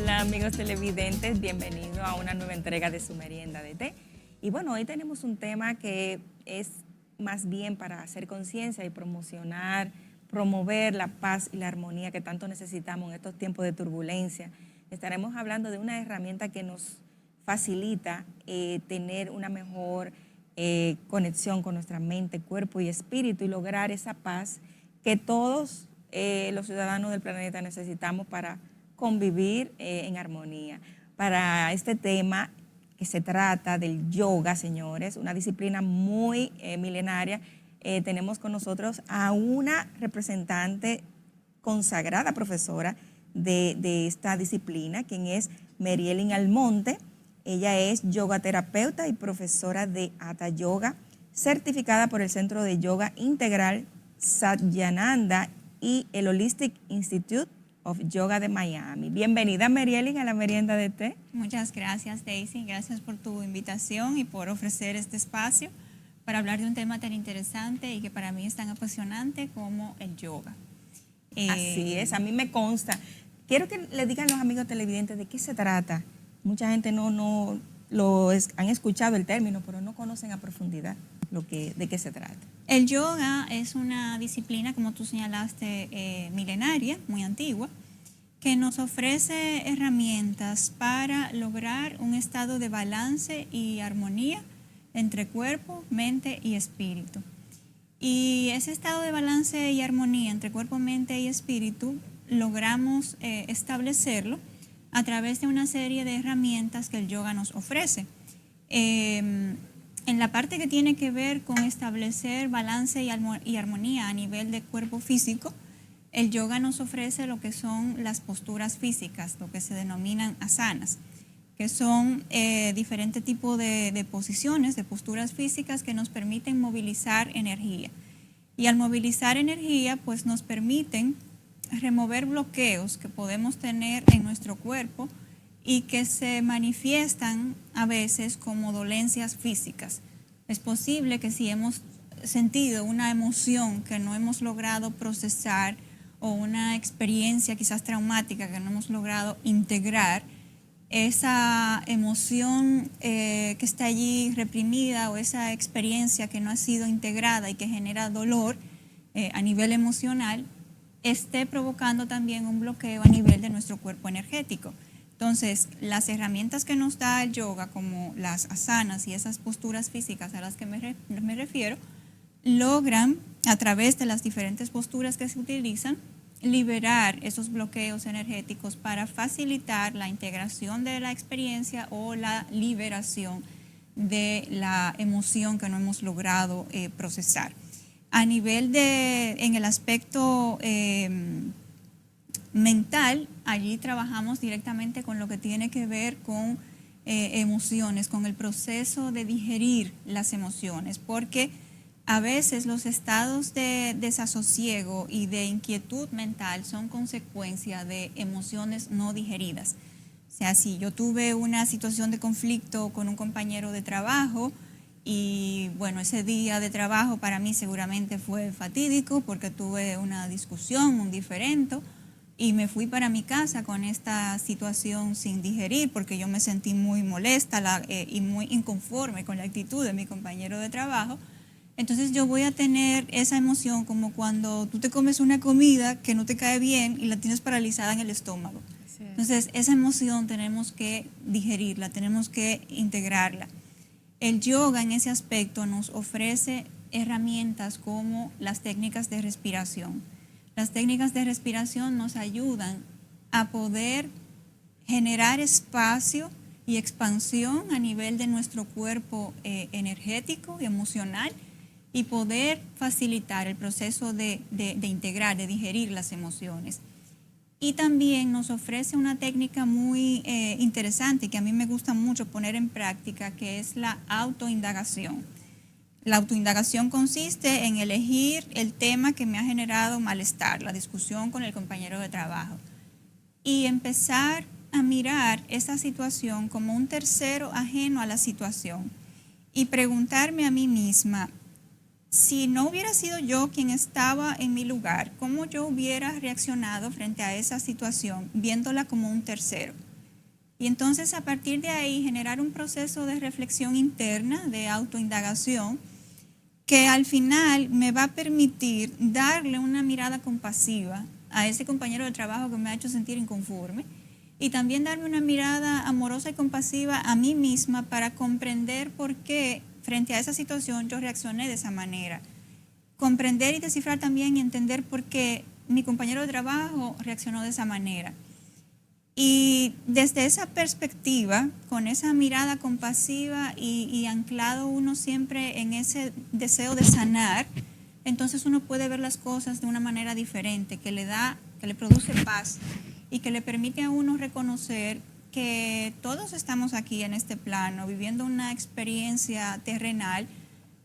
Hola amigos televidentes, bienvenidos a una nueva entrega de su merienda de té. Y bueno, hoy tenemos un tema que es más bien para hacer conciencia y promover la paz y la armonía que tanto necesitamos en estos tiempos de turbulencia. Estaremos hablando de una herramienta que nos facilita tener una mejor conexión con nuestra mente, cuerpo y espíritu y lograr esa paz que todos los ciudadanos del planeta necesitamos para convivir en armonía. Para este tema que se trata del yoga, señores, una disciplina muy milenaria, tenemos con nosotros a una representante consagrada profesora de esta disciplina, quien es Merielyn Almonte. Ella es yoga terapeuta y profesora de Hatha Yoga, certificada por el Centro de Yoga Integral Satyananda y el Holistic Institute of Yoga de Miami. Bienvenida, Merielyn, a la merienda de té. Muchas gracias, Daisy. Gracias por tu invitación y por ofrecer este espacio para hablar de un tema tan interesante y que para mí es tan apasionante como el yoga. Así es, a mí me consta. Quiero que le digan a los amigos televidentes de qué se trata. Mucha gente no han escuchado el término, pero no conocen a profundidad de qué se trata. El yoga es una disciplina, como tú señalaste, milenaria, muy antigua, que nos ofrece herramientas para lograr un estado de balance y armonía entre cuerpo, mente y espíritu. Y ese estado de balance y armonía entre cuerpo, mente y espíritu logramos establecerlo a través de una serie de herramientas que el yoga nos ofrece. En la parte que tiene que ver con establecer balance y armonía a nivel de cuerpo físico, el yoga nos ofrece lo que son las posturas físicas, lo que se denominan asanas, que son diferentes tipos de posiciones, de posturas físicas que nos permiten movilizar energía. Y al movilizar energía, pues nos permiten remover bloqueos que podemos tener en nuestro cuerpo y que se manifiestan a veces como dolencias físicas. Es posible que si hemos sentido una emoción que no hemos logrado procesar o una experiencia quizás traumática que no hemos logrado integrar, esa emoción que está allí reprimida o esa experiencia que no ha sido integrada y que genera dolor a nivel emocional, esté provocando también un bloqueo a nivel de nuestro cuerpo energético. Entonces, las herramientas que nos da el yoga, como las asanas y esas posturas físicas a las que me refiero, logran, a través de las diferentes posturas que se utilizan, liberar esos bloqueos energéticos para facilitar la integración de la experiencia o la liberación de la emoción que no hemos logrado procesar. A nivel en el aspecto mental, allí trabajamos directamente con lo que tiene que ver con emociones, con el proceso de digerir las emociones, porque a veces los estados de desasosiego y de inquietud mental son consecuencia de emociones no digeridas. O sea, si yo tuve una situación de conflicto con un compañero de trabajo y bueno, ese día de trabajo para mí seguramente fue fatídico porque tuve una discusión, un diferendo, y me fui para mi casa con esta situación sin digerir porque yo me sentí muy molesta y muy inconforme con la actitud de mi compañero de trabajo. Entonces yo voy a tener esa emoción como cuando tú te comes una comida que no te cae bien y la tienes paralizada en el estómago. Sí. Entonces esa emoción tenemos que digerirla, tenemos que integrarla. El yoga en ese aspecto nos ofrece herramientas como las técnicas de respiración. Las técnicas de respiración nos ayudan a poder generar espacio y expansión a nivel de nuestro cuerpo energético y emocional y poder facilitar el proceso de integrar, de digerir las emociones. Y también nos ofrece una técnica muy interesante que a mí me gusta mucho poner en práctica, que es la autoindagación. La autoindagación consiste en elegir el tema que me ha generado malestar, la discusión con el compañero de trabajo, y empezar a mirar esa situación como un tercero ajeno a la situación y preguntarme a mí misma, si no hubiera sido yo quien estaba en mi lugar, ¿cómo yo hubiera reaccionado frente a esa situación, viéndola como un tercero? Y entonces a partir de ahí generar un proceso de reflexión interna, de autoindagación, que al final me va a permitir darle una mirada compasiva a ese compañero de trabajo que me ha hecho sentir inconforme y también darme una mirada amorosa y compasiva a mí misma para comprender por qué frente a esa situación yo reaccioné de esa manera. Comprender y descifrar también y entender por qué mi compañero de trabajo reaccionó de esa manera. Y desde esa perspectiva, con esa mirada compasiva y anclado uno siempre en ese deseo de sanar, entonces uno puede ver las cosas de una manera diferente, que le produce paz y que le permite a uno reconocer que todos estamos aquí en este plano, viviendo una experiencia terrenal,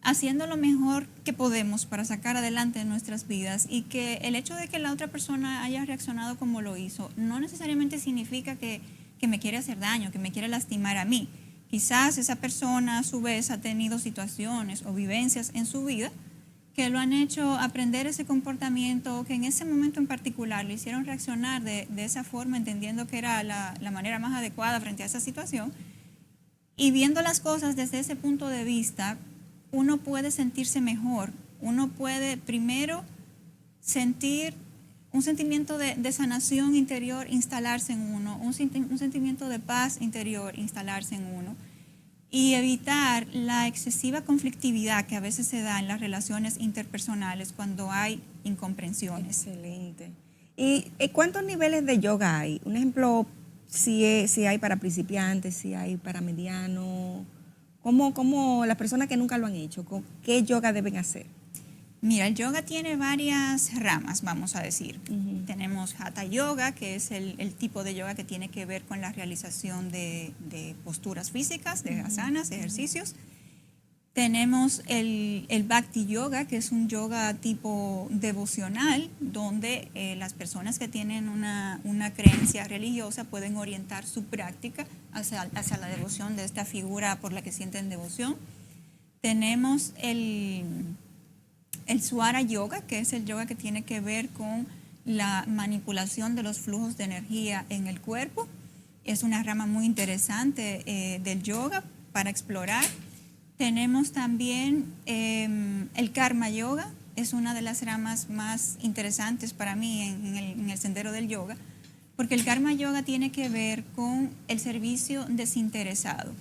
haciendo lo mejor que podemos para sacar adelante nuestras vidas y que el hecho de que la otra persona haya reaccionado como lo hizo no necesariamente significa que me quiere hacer daño, que me quiere lastimar a mí. Quizás esa persona a su vez ha tenido situaciones o vivencias en su vida que lo han hecho aprender ese comportamiento, que en ese momento en particular le hicieron reaccionar de esa forma, entendiendo que era la manera más adecuada frente a esa situación. Y viendo las cosas desde ese punto de vista, uno puede sentirse mejor, uno puede primero sentir un sentimiento de sanación interior instalarse en uno, un sentimiento de paz interior instalarse en uno y evitar la excesiva conflictividad que a veces se da en las relaciones interpersonales cuando hay incomprensiones. Excelente. ¿Y cuántos niveles de yoga hay? Un ejemplo, si hay para principiantes, si hay para mediano. ¿Cómo las personas que nunca lo han hecho, qué yoga deben hacer? Mira, el yoga tiene varias ramas, vamos a decir. Tenemos Hatha Yoga, que es el tipo de yoga que tiene que ver con la realización de posturas físicas, de asanas, ejercicios. Tenemos el Bhakti Yoga, que es un yoga tipo devocional, donde las personas que tienen una creencia religiosa pueden orientar su práctica hacia la devoción de esta figura por la que sienten devoción. Tenemos el Swara Yoga, que es el yoga que tiene que ver con la manipulación de los flujos de energía en el cuerpo. Es una rama muy interesante del yoga para explorar. Tenemos también el Karma Yoga, es una de las ramas más interesantes para mí en el sendero del yoga, porque el Karma Yoga tiene que ver con el servicio desinteresado.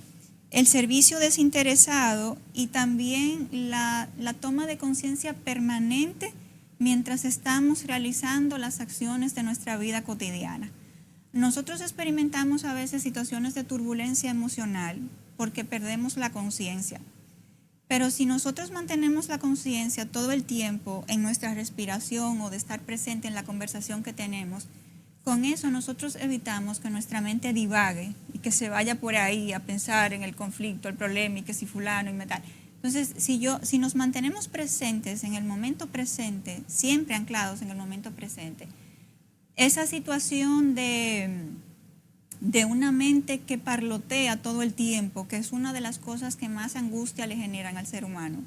El servicio desinteresado y también la toma de conciencia permanente mientras estamos realizando las acciones de nuestra vida cotidiana. Nosotros experimentamos a veces situaciones de turbulencia emocional porque perdemos la conciencia. Pero si nosotros mantenemos la conciencia todo el tiempo en nuestra respiración o de estar presente en la conversación que tenemos, con eso nosotros evitamos que nuestra mente divague y que se vaya por ahí a pensar en el conflicto, el problema y que si fulano y metal. Entonces, si nos mantenemos presentes en el momento presente, siempre anclados en el momento presente, esa situación de una mente que parlotea todo el tiempo, que es una de las cosas que más angustia le generan al ser humano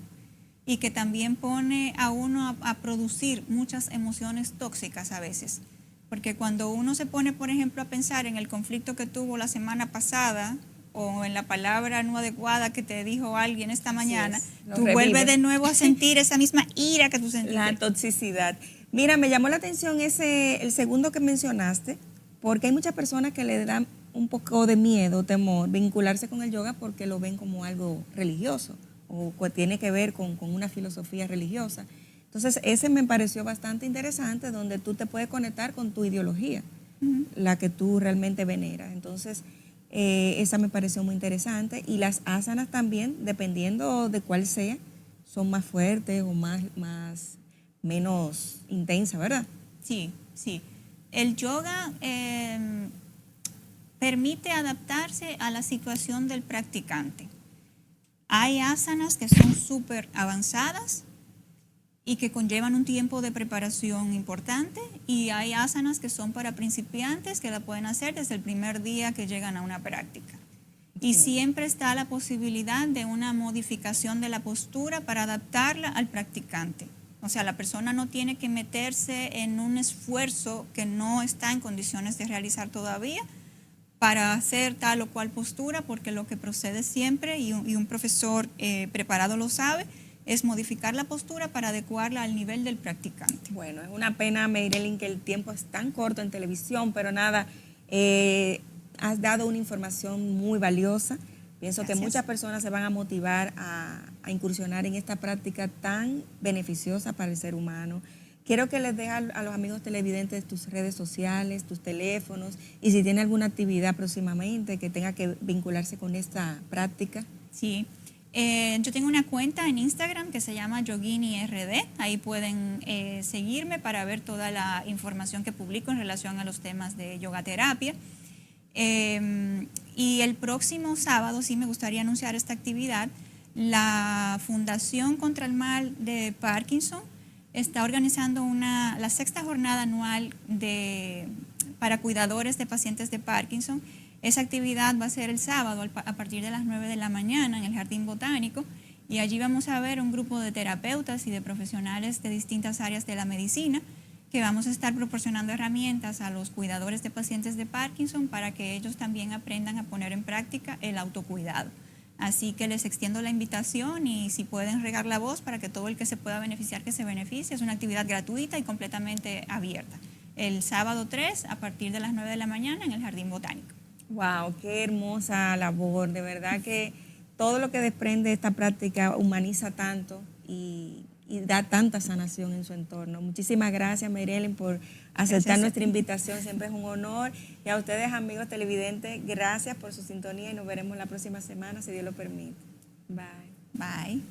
y que también pone a uno a producir muchas emociones tóxicas a veces. Porque cuando uno se pone, por ejemplo, a pensar en el conflicto que tuvo la semana pasada o en la palabra no adecuada que te dijo alguien esta mañana, tú vuelves de nuevo a sentir esa misma ira que tú sentiste. La toxicidad. Mira, me llamó la atención el segundo que mencionaste, porque hay muchas personas que le dan un poco de miedo, temor, vincularse con el yoga porque lo ven como algo religioso o que tiene que ver con una filosofía religiosa. Entonces, ese me pareció bastante interesante, donde tú te puedes conectar con tu ideología, la que tú realmente veneras. Entonces, esa me pareció muy interesante. Y las asanas también, dependiendo de cuál sea, son más fuertes o menos intensas, ¿verdad? Sí, sí. El yoga permite adaptarse a la situación del practicante. Hay asanas que son súper avanzadas y que conllevan un tiempo de preparación importante, y hay asanas que son para principiantes que la pueden hacer desde el primer día que llegan a una práctica. Y siempre está la posibilidad de una modificación de la postura para adaptarla al practicante. O sea, la persona no tiene que meterse en un esfuerzo que no está en condiciones de realizar todavía, para hacer tal o cual postura, porque lo que procede siempre, y un profesor preparado lo sabe, es modificar la postura para adecuarla al nivel del practicante. Bueno, es una pena, Meirelin, que el tiempo es tan corto en televisión, pero nada, has dado una información muy valiosa. Pienso Gracias. que muchas personas se van a motivar a incursionar en esta práctica tan beneficiosa para el ser humano. Quiero que les dejes a los amigos televidentes tus redes sociales, tus teléfonos y si tiene alguna actividad próximamente que tenga que vincularse con esta práctica. Sí, yo tengo una cuenta en Instagram que se llama YoginiRD. Ahí pueden seguirme para ver toda la información que publico en relación a los temas de yoga terapia. Y el próximo sábado, sí me gustaría anunciar esta actividad, la Fundación contra el Mal de Parkinson está organizando la 6ª jornada anual para cuidadores de pacientes de Parkinson. Esa actividad va a ser el sábado a partir de las 9 de la mañana en el Jardín Botánico y allí vamos a ver un grupo de terapeutas y de profesionales de distintas áreas de la medicina que vamos a estar proporcionando herramientas a los cuidadores de pacientes de Parkinson para que ellos también aprendan a poner en práctica el autocuidado. Así que les extiendo la invitación y si pueden regar la voz para que todo el que se pueda beneficiar que se beneficie. Es una actividad gratuita y completamente abierta. El sábado 3 a partir de las 9 de la mañana en el Jardín Botánico. Wow, qué hermosa labor. De verdad que todo lo que desprende esta práctica humaniza tanto y da tanta sanación en su entorno. Muchísimas gracias, Meirelin, por aceptar nuestra invitación. Siempre es un honor. Y a ustedes, amigos televidentes, gracias por su sintonía y nos veremos la próxima semana, si Dios lo permite. Bye. Bye.